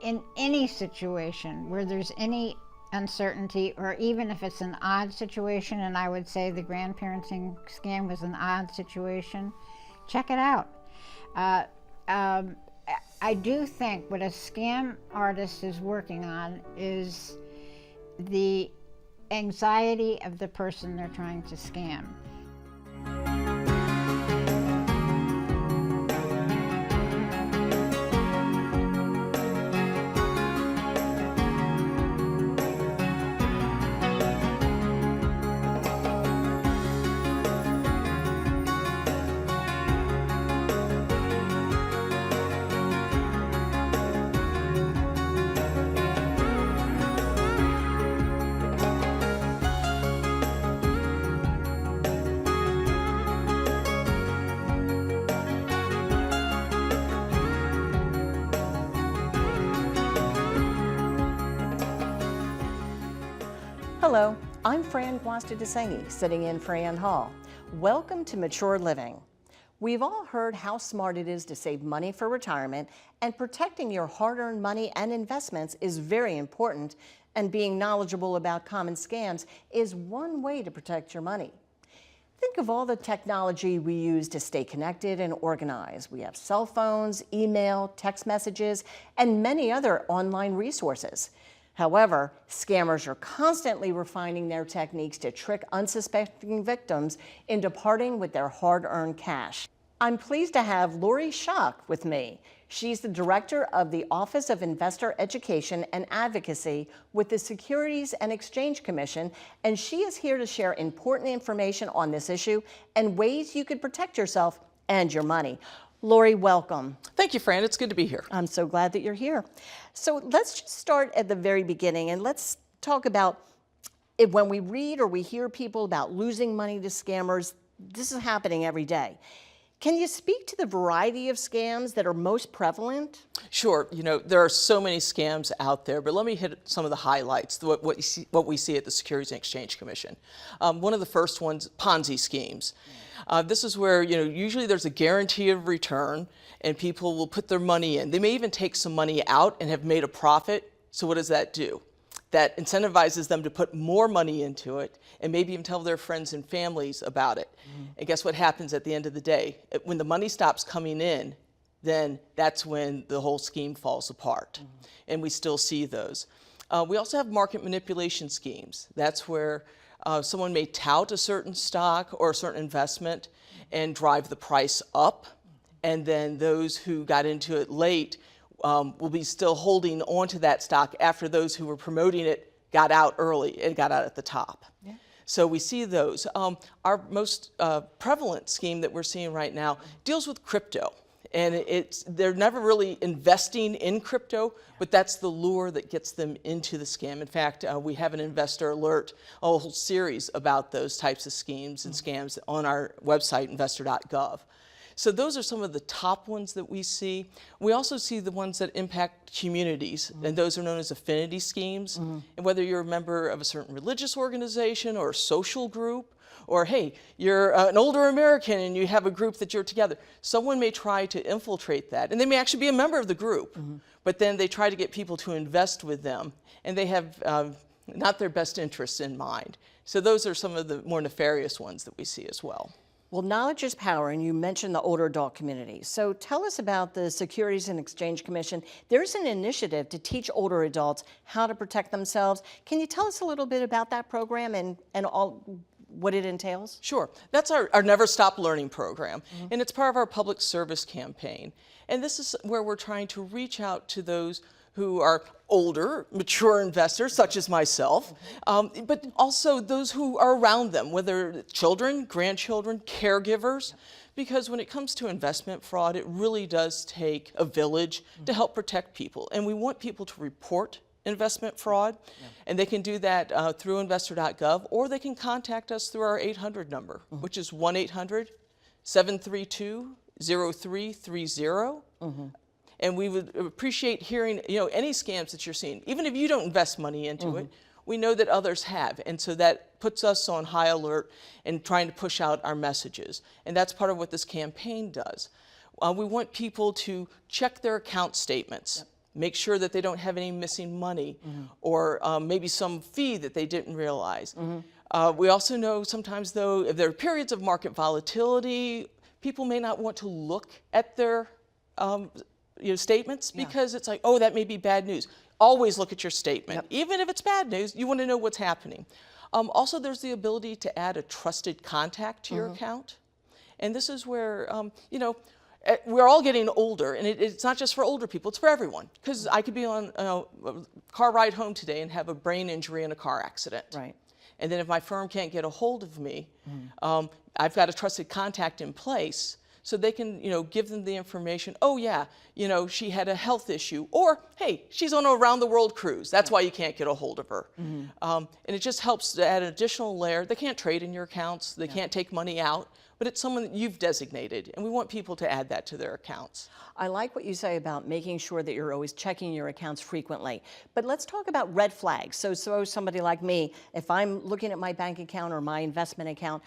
in any situation where there's any uncertainty, or even if it's an odd situation, and I would say the grandparenting scam was an odd situation, check it out. I do think what a scam artist is working on is the anxiety of the person they're trying to scam. Hello, I'm Fran Guasta-Desengi, sitting in for Ann Hall. Welcome to Mature Living. We've all heard how smart it is to save money for retirement, and protecting your hard-earned money and investments is very important, and being knowledgeable about common scams is one way to protect your money. Think of all the technology we use to stay connected and organized. We have cell phones, email, text messages, and many other online resources. However, scammers are constantly refining their techniques to trick unsuspecting victims into parting with their hard-earned cash. I'm pleased to have Lori Schock with me. She's the Director of the Office of Investor Education and Advocacy with the Securities and Exchange Commission, and she is here to share important information on this issue and ways you could protect yourself and your money. Lori, welcome. Thank you, Fran. It's good to be here. I'm so glad that you're here. So let's just start at the very beginning, and let's talk about when we read or we hear people about losing money to scammers. This is happening every day. Can you speak to the variety of scams that are most prevalent? Sure. You know, there are so many scams out there, but let me hit some of the highlights, what we see at the Securities and Exchange Commission. One of the first ones, Ponzi schemes. This is where, usually there's a guarantee of return and people will put their money in. They may even take some money out and have made a profit. So what does that do? That incentivizes them to put more money into it and maybe even tell their friends and families about it. And guess what happens at the end of the day? When the money stops coming in, then that's when the whole scheme falls apart. And we still see those. We also have market manipulation schemes. That's where someone may tout a certain stock or a certain investment and drive the price up. And then those who got into it late will be still holding on to that stock after those who were promoting it got out early and got out at the top. Yeah. So we see those. Our most prevalent scheme that we're seeing right now deals with crypto. And they're never really investing in crypto, but that's the lure that gets them into the scam. In fact, we have an investor alert, a whole series about those types of schemes and scams on our website, investor.gov. So those are some of the top ones that we see. We also see the ones that impact communities, and those are known as affinity schemes. And whether you're a member of a certain religious organization or a social group, or hey, you're an older American and you have a group that you're together, someone may try to infiltrate that. And they may actually be a member of the group, but then they try to get people to invest with them, and they have not their best interests in mind. So those are some of the more nefarious ones that we see as well. Well, knowledge is power, and you mentioned the older adult community. So tell us about the Securities and Exchange Commission. There's an initiative to teach older adults how to protect themselves. Can you tell us a little bit about that program and all what it entails? Sure. That's our Never Stop Learning program, and it's part of our public service campaign. And this is where we're trying to reach out to those who are older, mature investors, such as myself, but also those who are around them, whether children, grandchildren, caregivers, because when it comes to investment fraud, it really does take a village to help protect people. And we want people to report investment fraud, and they can do that through investor.gov, or they can contact us through our 800 number, which is 1-800-732-0330. And we would appreciate hearing, any scams that you're seeing. Even if you don't invest money into it, we know that others have. And so that puts us on high alert and trying to push out our messages. And that's part of what this campaign does. We want people to check their account statements. Make sure that they don't have any missing money or maybe some fee that they didn't realize. We also know sometimes, though, if there are periods of market volatility, people may not want to look at their statements because it's like, oh, that may be bad news. Always look at your statement. Even if it's bad news, you want to know what's happening. Also, there's the ability to add a trusted contact to your account. And this is where, we're all getting older, and it's not just for older people, it's for everyone. Because I could be on a car ride home today and have a brain injury in a car accident. Right. And then if my firm can't get a hold of me, I've got a trusted contact in place so they can, give them the information. Oh yeah, she had a health issue, or hey, she's on a round the world cruise. That's why you can't get a hold of her. And it just helps to add an additional layer. They can't trade in your accounts. They can't take money out, but it's someone that you've designated, and we want people to add that to their accounts. I like what you say about making sure that you're always checking your accounts frequently. But let's talk about red flags. So somebody like me, if I'm looking at my bank account or my investment account,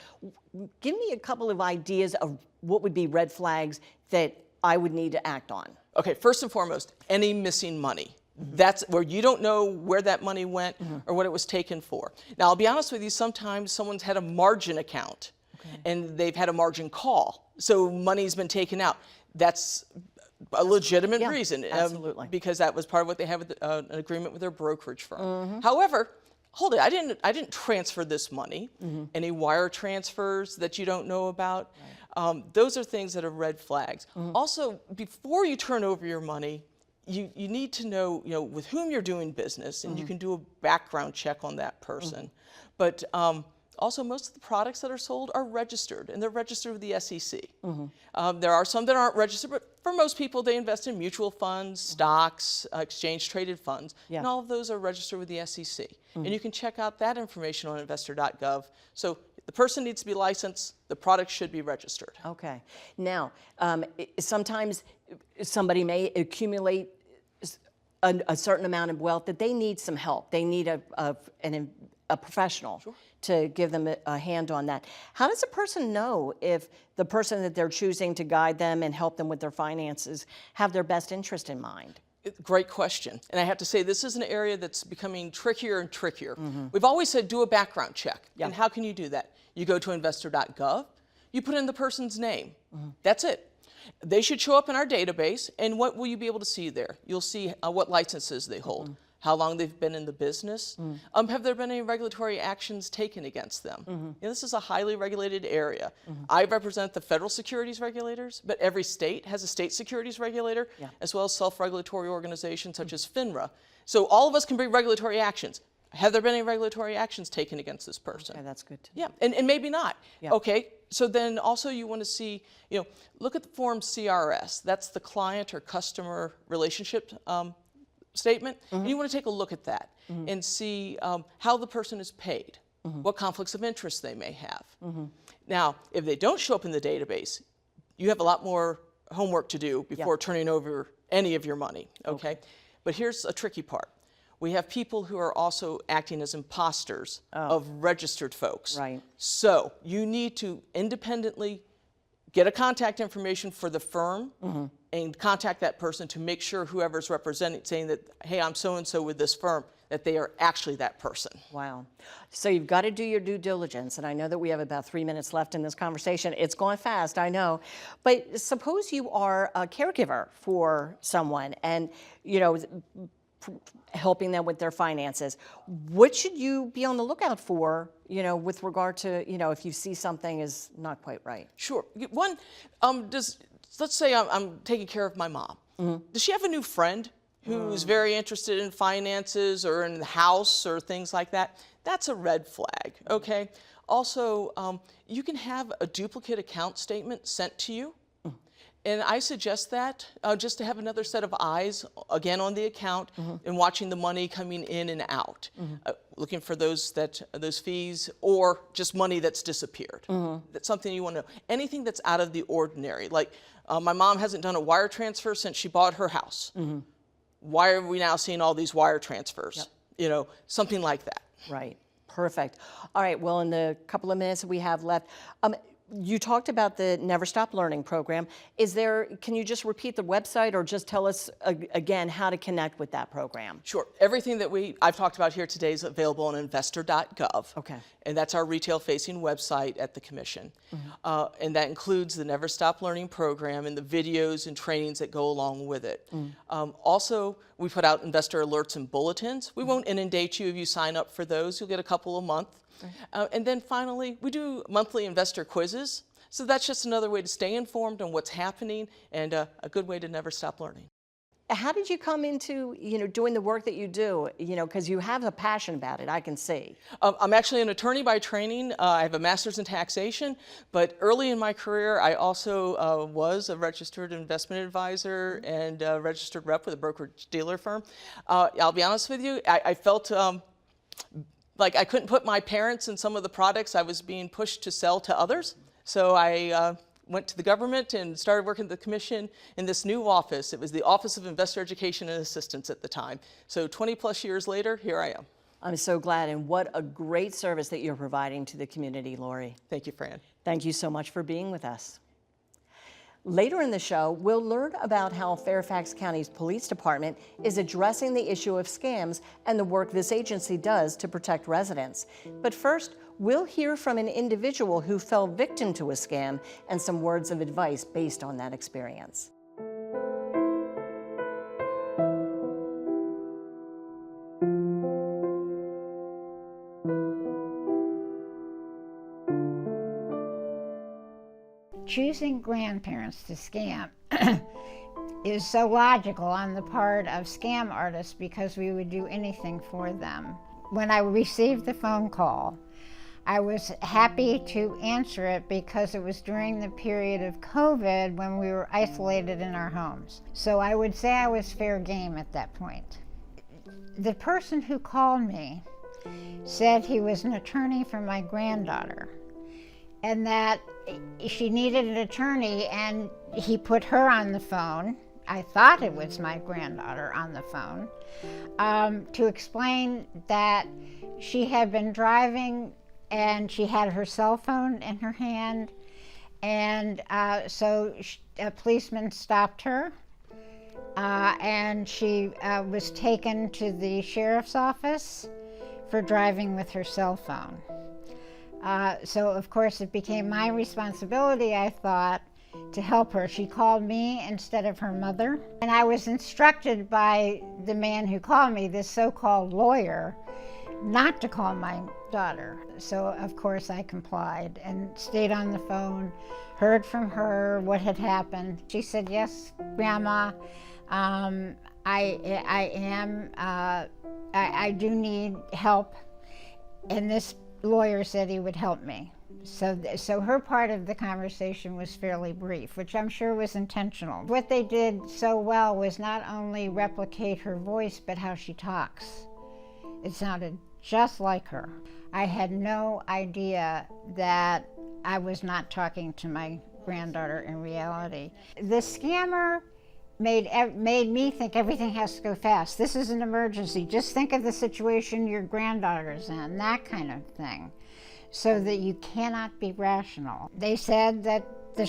give me a couple of ideas of what would be red flags that I would need to act on. Okay, first and foremost, any missing money. That's where you don't know where that money went or what it was taken for. Now, I'll be honest with you, sometimes someone's had a margin account and they've had a margin call. So money's been taken out. That's a legitimate reason. Absolutely. Because that was part of what they have with an agreement with their brokerage firm. However, hold it, I didn't transfer this money. Any wire transfers that you don't know about, those are things that are red flags. Also, before you turn over your money, you need to know, with whom you're doing business, and you can do a background check on that person. But also, most of the products that are sold are registered, and they're registered with the SEC. There are some that aren't registered, but for most people, they invest in mutual funds, stocks, exchange-traded funds, and all of those are registered with the SEC. And you can check out that information on investor.gov. So the person needs to be licensed. The product should be registered. Okay. Now, sometimes somebody may accumulate a certain amount of wealth that they need some help. They need a professional to give them a hand on that. How does a person know if the person that they're choosing to guide them and help them with their finances have their best interest in mind? Great question. And I have to say, this is an area that's becoming trickier and trickier. We've always said do a background check. And how can you do that? You go to investor.gov, you put in the person's name. That's it. They should show up in our database, and what will you be able to see there? You'll see what licenses they hold, how long they've been in the business. Have there been any regulatory actions taken against them? This is a highly regulated area. I represent the federal securities regulators, but every state has a state securities regulator, as well as self-regulatory organizations such as FINRA. So all of us can bring regulatory actions. Have there been any regulatory actions taken against this person? Okay, that's good to know. And maybe not. Okay, so then also you want to see, look at the form CRS. That's the client or customer relationship statement. And you want to take a look at that and see how the person is paid, what conflicts of interest they may have. Now, if they don't show up in the database, you have a lot more homework to do before turning over any of your money, okay? But here's a tricky part. We have people who are also acting as imposters of registered folks. Right. So you need to independently get a contact information for the firm and contact that person to make sure whoever's representing, saying that, hey, I'm so-and-so with this firm, that they are actually that person. Wow. So you've got to do your due diligence, and I know that we have about 3 minutes left in this conversation. It's going fast, I know. But suppose you are a caregiver for someone and, helping them with their finances. What should you be on the lookout for, with regard to, if you see something is not quite right? Sure. One, let's say I'm taking care of my mom. Does she have a new friend who's very interested in finances or in the house or things like that? That's a red flag, okay? Also, you can have a duplicate account statement sent to you. And I suggest that just to have another set of eyes, again, on the account and watching the money coming in and out, looking for those fees or just money that's disappeared. That's something you want to know. Anything that's out of the ordinary, like my mom hasn't done a wire transfer since she bought her house. Why are we now seeing all these wire transfers? Something like that. Right. Perfect. All right. Well, in the couple of minutes that we have left, You talked about the Never Stop Learning program. Can you just repeat the website or just tell us again how to connect with that program? Sure. Everything that I've talked about here today is available on investor.gov. Okay. And that's our retail-facing website at the Commission. And that includes the Never Stop Learning program and the videos and trainings that go along with it. Also, we put out investor alerts and bulletins. We won't inundate you if you sign up for those. You'll get a couple a month. And then finally, we do monthly investor quizzes. So that's just another way to stay informed on what's happening and a good way to never stop learning. How did you come into, doing the work that you do? Because you have a passion about it, I can see. I'm actually an attorney by training. I have a master's in taxation, but early in my career, I also was a registered investment advisor and a registered rep with a brokerage dealer firm. I'll be honest with you, I felt like I couldn't put my parents in some of the products I was being pushed to sell to others. So I went to the government and started working at the Commission in this new office. It was the Office of Investor Education and Assistance at the time. So 20 plus years later, here I am. I'm so glad, and what a great service that you're providing to the community, Lori. Thank you, Fran. Thank you so much for being with us. Later in the show, we'll learn about how Fairfax County's Police Department is addressing the issue of scams and the work this agency does to protect residents. But first, we'll hear from an individual who fell victim to a scam and some words of advice based on that experience. Choosing grandparents to scam is so logical on the part of scam artists because we would do anything for them. When I received the phone call, I was happy to answer it because it was during the period of COVID when we were isolated in our homes. So I would say I was fair game at that point. The person who called me said he was an attorney for my granddaughter and that she needed an attorney, and he put her on the phone. I thought it was my granddaughter on the phone, to explain that she had been driving and she had her cell phone in her hand, and so a policeman stopped her, and she was taken to the sheriff's office for driving with her cell phone. So of course it became my responsibility, I thought, to help her. She called me instead of her mother. And I was instructed by the man who called me, this so-called lawyer, not to call my daughter. So of course I complied and stayed on the phone, heard from her what had happened. She said, "Yes, Grandma, I do need help." And this lawyer said he would help me. So her part of the conversation was fairly brief, which I'm sure was intentional. What they did so well was not only replicate her voice, but how she talks. It sounded just like her. I had no idea that I was not talking to my granddaughter in reality. The scammer made me think everything has to go fast. This is an emergency. Just think of the situation your granddaughter's in, that kind of thing, so that you cannot be rational. They said that the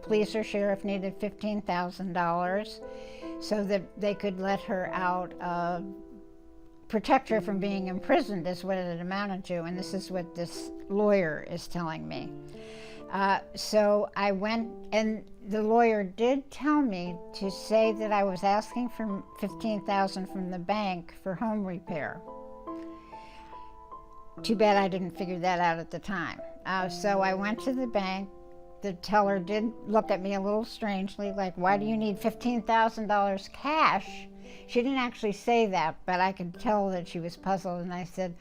police or sheriff needed $15,000 so that they could let her out, protect her from being imprisoned is what it amounted to, and this is what this lawyer is telling me. So I went, and the lawyer did tell me to say that I was asking for $15,000 from the bank for home repair. Too bad I didn't figure that out at the time. So I went to the bank. The teller did look at me a little strangely, like, "Why do you need $15,000 cash?" She didn't actually say that, but I could tell that she was puzzled, and I said,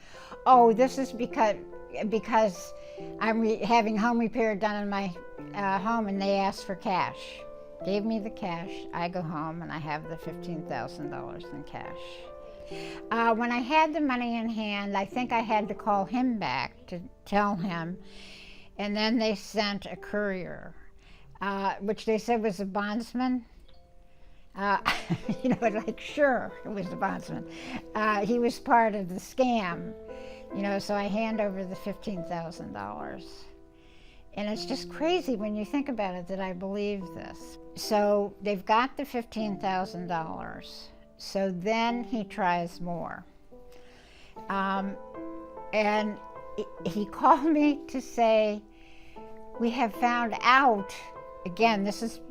"Oh, this is because I'm having home repair done in my home, and they asked for cash." Gave me the cash. I go home, and I have the $15,000 in cash. When I had the money in hand, I think I had to call him back to tell him, and then they sent a courier, which they said was a bondsman. Like, sure, it was the bondsman. He was part of the scam, so I hand over the $15,000. And it's just crazy when you think about it that I believe this. So they've got the $15,000. So then he tries more. And he called me to say, we have found out, again, this is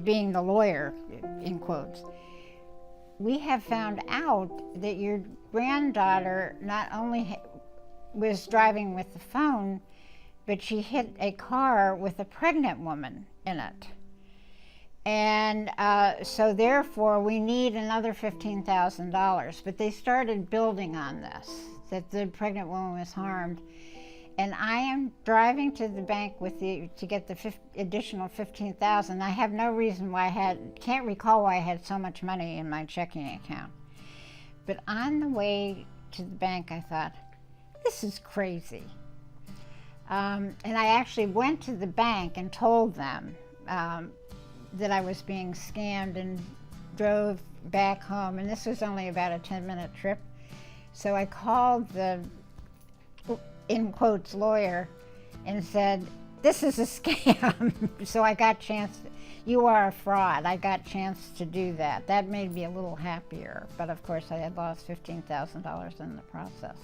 being the lawyer, in quotes, we have found out that your granddaughter not only was driving with the phone, but she hit a car with a pregnant woman in it. And so therefore we need another $15,000. But they started building on this, that the pregnant woman was harmed. And I am driving to the bank to get the additional $15,000. I have no reason why can't recall why I had so much money in my checking account. But on the way to the bank, I thought, this is crazy. And I actually went to the bank and told them that I was being scammed and drove back home. And this was only about a 10-minute trip. So I called the, in quotes, lawyer and said, this is a scam. So I got you are a fraud. I got a chance to do that. That made me a little happier. But of course I had lost $15,000 in the process.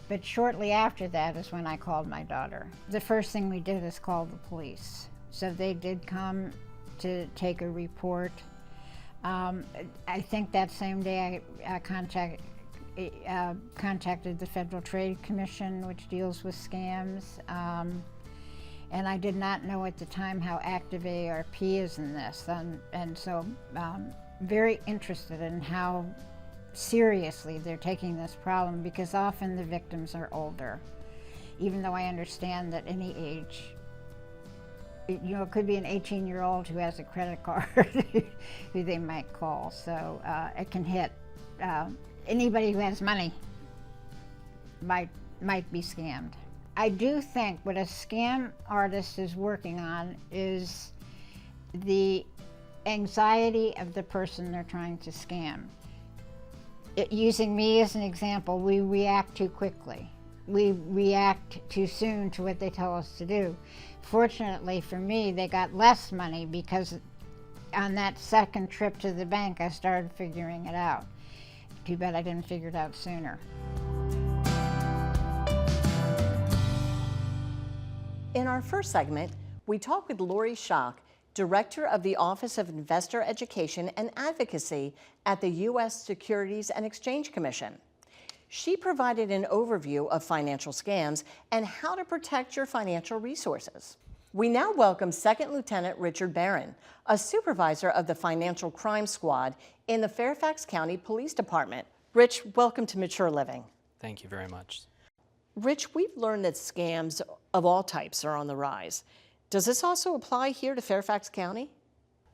But shortly after that is when I called my daughter. The first thing we did is call the police. So they did come to take a report. I think that same day I contacted the Federal Trade Commission, which deals with scams. And I did not know at the time how active ARP is in this. And so very interested in how seriously they're taking this problem, because often the victims are older. Even though I understand that any age, it could be an 18-year-old who has a credit card who they might call. So it can hit anybody who has money might be scammed. I do think what a scam artist is working on is the anxiety of the person they're trying to scam. Using me as an example, we react too quickly. We react too soon to what they tell us to do. Fortunately for me, they got less money because on that second trip to the bank, I started figuring it out. Too bad I didn't figure it out sooner. In our first segment, we talk with Lori Schock, Director of the Office of Investor Education and Advocacy at the U.S. Securities and Exchange Commission. She provided an overview of financial scams and how to protect your financial resources. We now welcome Second Lieutenant Richard Barron, a supervisor of the Financial Crime Squad in the Fairfax County Police Department. Rich, welcome to Mature Living. Thank you very much. Rich, we've learned that scams of all types are on the rise. Does this also apply here to Fairfax County?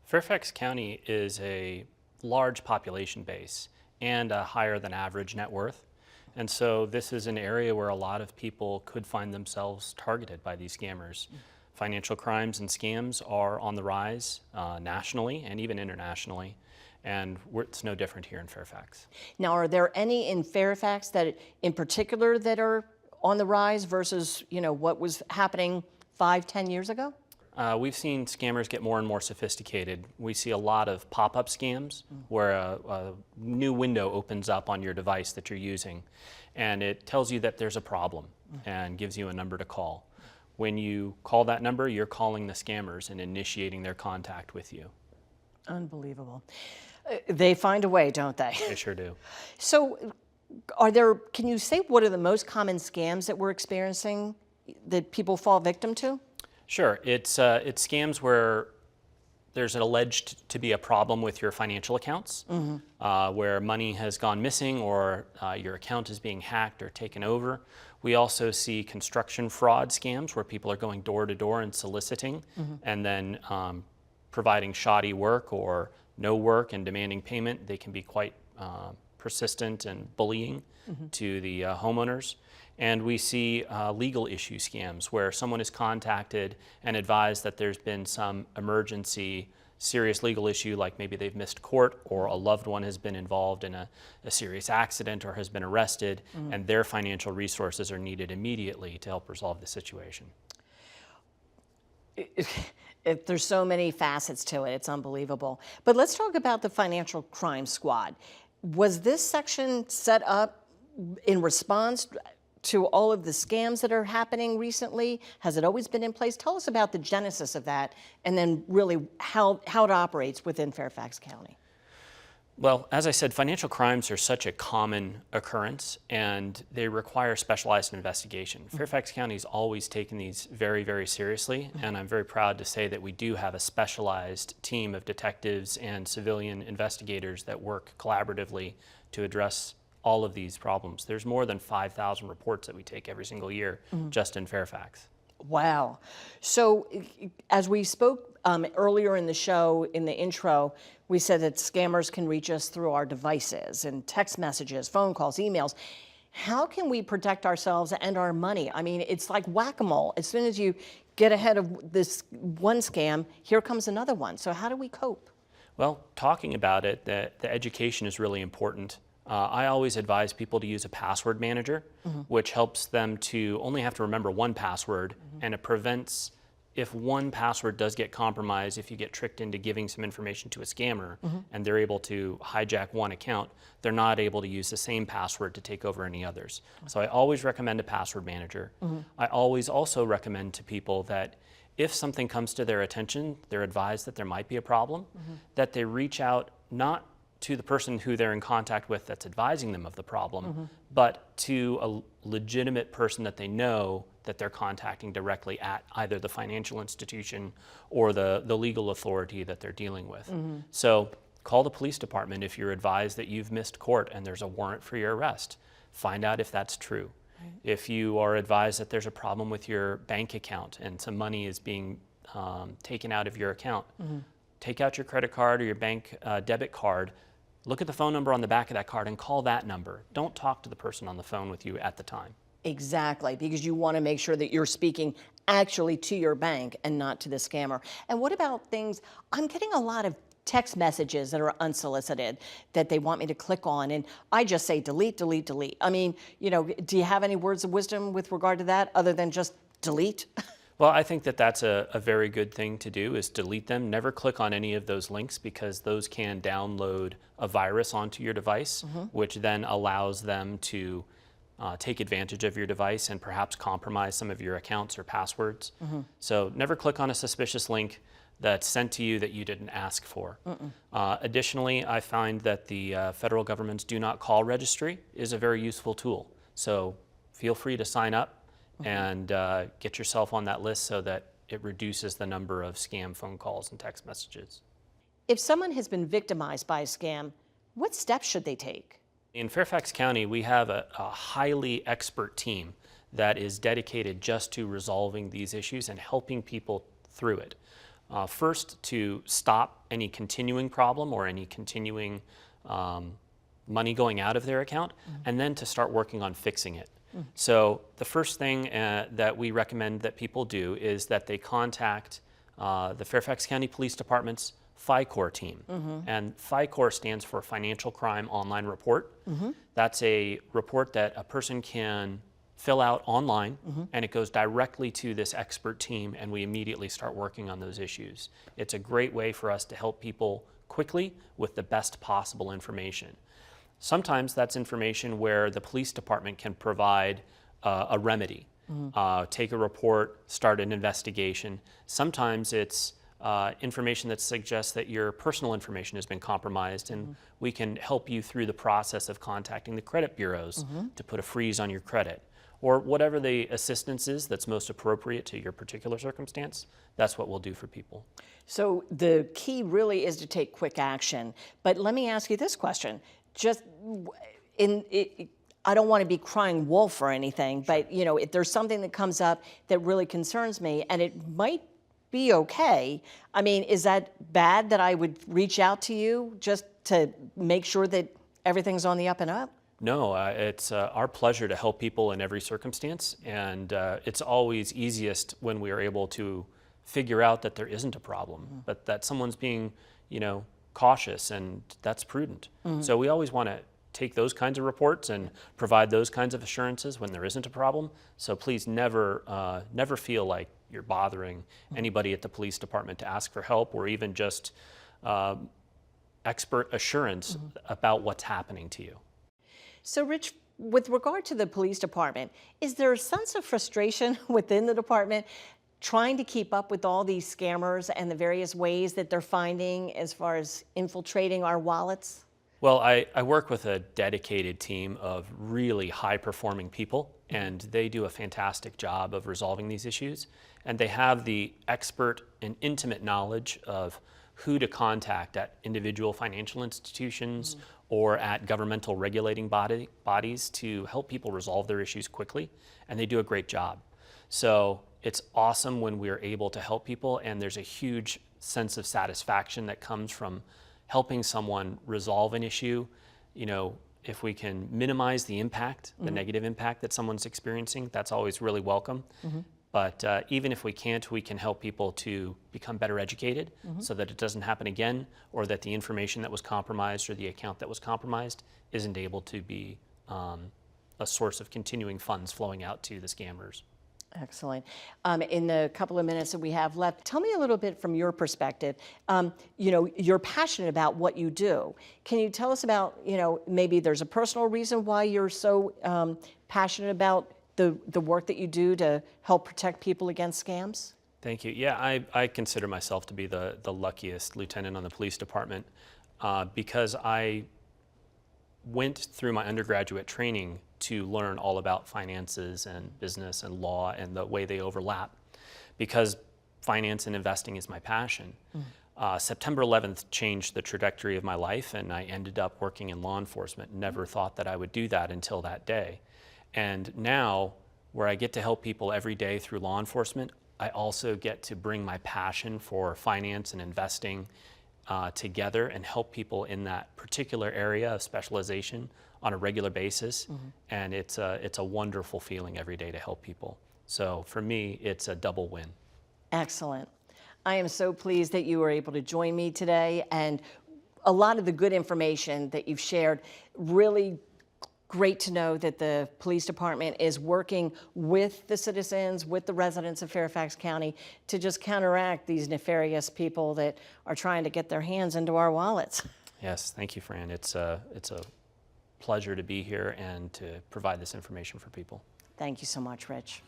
Fairfax County is a large population base and a higher than average net worth. And so this is an area where a lot of people could find themselves targeted by these scammers. Financial crimes and scams are on the rise nationally and even internationally. And it's no different here in Fairfax. Now, are there any in Fairfax that in particular that are on the rise versus, what was happening 5-10 years ago? We've seen scammers get more and more sophisticated. We see a lot of pop-up scams where a new window opens up on your device that you're using, and it tells you that there's a problem and gives you a number to call. When you call that number, you're calling the scammers and initiating their contact with you. Unbelievable. They find a way, don't they? They sure do. So can you say what are the most common scams that we're experiencing that people fall victim to? Sure. It's scams where there's an alleged to be a problem with your financial accounts, where money has gone missing or your account is being hacked or taken over. We also see construction fraud scams where people are going door to door and soliciting and then providing shoddy work or no work and demanding payment. They can be quite persistent and bullying to the homeowners. And we see legal issue scams where someone is contacted and advised that there's been some emergency serious legal issue, like maybe they've missed court or a loved one has been involved in a serious accident or has been arrested, and their financial resources are needed immediately to help resolve the situation. There's so many facets to it, it's unbelievable. But let's talk about the Financial Crime Squad. Was this section set up in response to all of the scams that are happening recently? Has it always been in place? Tell us about the genesis of that, and then really how it operates within Fairfax County. Well, as I said, financial crimes are such a common occurrence, and they require specialized investigation. Fairfax County's always taken these very, very seriously, and I'm very proud to say that we do have a specialized team of detectives and civilian investigators that work collaboratively to address all of these problems. There's more than 5,000 reports that we take every single year just in Fairfax. Wow. So as we spoke earlier in the show, in the intro, we said that scammers can reach us through our devices and text messages, phone calls, emails. How can we protect ourselves and our money? I mean, it's like whack-a-mole. As soon as you get ahead of this one scam, here comes another one. So how do we cope? Well, talking about it, the education is really important. I always advise people to use a password manager, which helps them to only have to remember one password, and it prevents, if one password does get compromised, if you get tricked into giving some information to a scammer and they're able to hijack one account, they're not able to use the same password to take over any others. So I always recommend a password manager. I always also recommend to people that if something comes to their attention, they're advised that there might be a problem, that they reach out not to the person who they're in contact with that's advising them of the problem, but to a legitimate person that they know that they're contacting directly at either the financial institution or the legal authority that they're dealing with. So call the police department if you're advised that you've missed court and there's a warrant for your arrest. Find out if that's true. If you are advised that there's a problem with your bank account and some money is being taken out of your account, take out your credit card or your bank debit card, look at the phone number on the back of that card and call that number. Don't talk to the person on the phone with you at the time. Exactly, because you want to make sure that you're speaking actually to your bank and not to the scammer. And what about things, I'm getting a lot of text messages that are unsolicited that they want me to click on, and I just say delete, delete, delete. I mean, you know, do you have any words of wisdom with regard to that other than just delete? Well, I think that that's a very good thing to do, is delete them. Never click on any of those links, because those can download a virus onto your device, which then allows them to take advantage of your device and perhaps compromise some of your accounts or passwords. So never click on a suspicious link that's sent to you that you didn't ask for. Additionally, I find that the federal government's Do Not Call registry is a very useful tool. So feel free to sign up and get yourself on that list so that it reduces the number of scam phone calls and text messages. If someone has been victimized by a scam, what steps should they take? In Fairfax County, we have a highly expert team that is dedicated just to resolving these issues and helping people through it. First, to stop any continuing problem or any continuing money going out of their account, and then to start working on fixing it. So the first thing that we recommend that people do is that they contact the Fairfax County Police Department's FICOR team. And FICOR stands for Financial Crime Online Report. That's a report that a person can fill out online, and it goes directly to this expert team, and we immediately start working on those issues. It's a great way for us to help people quickly with the best possible information. Sometimes that's information where the police department can provide a remedy, take a report, start an investigation. Sometimes it's information that suggests that your personal information has been compromised, and we can help you through the process of contacting the credit bureaus to put a freeze on your credit, or whatever the assistance is that's most appropriate to your particular circumstance. That's what we'll do for people. So the key really is to take quick action. But let me ask you this question. Just I don't want to be crying wolf or anything, but you know, if there's something that comes up that really concerns me, and it might be okay, I mean, is that bad that I would reach out to you just to make sure that everything's on the up and up? No, it's our pleasure to help people in every circumstance, and it's always easiest when we are able to figure out that there isn't a problem, but that someone's being, you know, cautious, and that's prudent. So we always want to take those kinds of reports and provide those kinds of assurances when there isn't a problem. So please never, never feel like you're bothering anybody at the police department to ask for help, or even just expert assurance about what's happening to you. So Rich, with regard to the police department, is there a sense of frustration within the department trying to keep up with all these scammers and the various ways that they're finding as far as infiltrating our wallets? Well, I work with a dedicated team of really high-performing people, and they do a fantastic job of resolving these issues. And they have the expert and intimate knowledge of who to contact at individual financial institutions or at governmental regulating bodies to help people resolve their issues quickly, and they do a great job. So it's awesome when we're able to help people, and there's a huge sense of satisfaction that comes from helping someone resolve an issue. You know, if we can minimize the impact, the negative impact that someone's experiencing, that's always really welcome. But even if we can't, we can help people to become better educated so that it doesn't happen again, or that the information that was compromised or the account that was compromised isn't able to be a source of continuing funds flowing out to the scammers. Excellent. In the couple of minutes that we have left, tell me a little bit from your perspective. You know, you're passionate about what you do. Can you tell us about, you know, maybe there's a personal reason why you're so passionate about the work that you do to help protect people against scams? Thank you. Yeah, I consider myself to be the luckiest lieutenant on the police department because I went through my undergraduate training to learn all about finances and business and law and the way they overlap, because finance and investing is my passion. September 11th changed the trajectory of my life, and I ended up working in law enforcement. Never thought that I would do that until that day. And now, where I get to help people every day through law enforcement, I also get to bring my passion for finance and investing together and help people in that particular area of specialization on a regular basis. And it's a wonderful feeling every day to help people. So for me, it's a double win. Excellent. I am so pleased that you were able to join me today, and a lot of the good information that you've shared. Really great to know that the police department is working with the citizens, with the residents of Fairfax County to just counteract these nefarious people that are trying to get their hands into our wallets. Yes, thank you, Fran. It's a pleasure to be here and to provide this information for people. Thank you so much, Rich.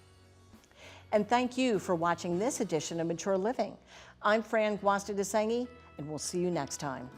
And thank you for watching this edition of Mature Living. I'm Fran Guasta-Desengi, and we'll see you next time.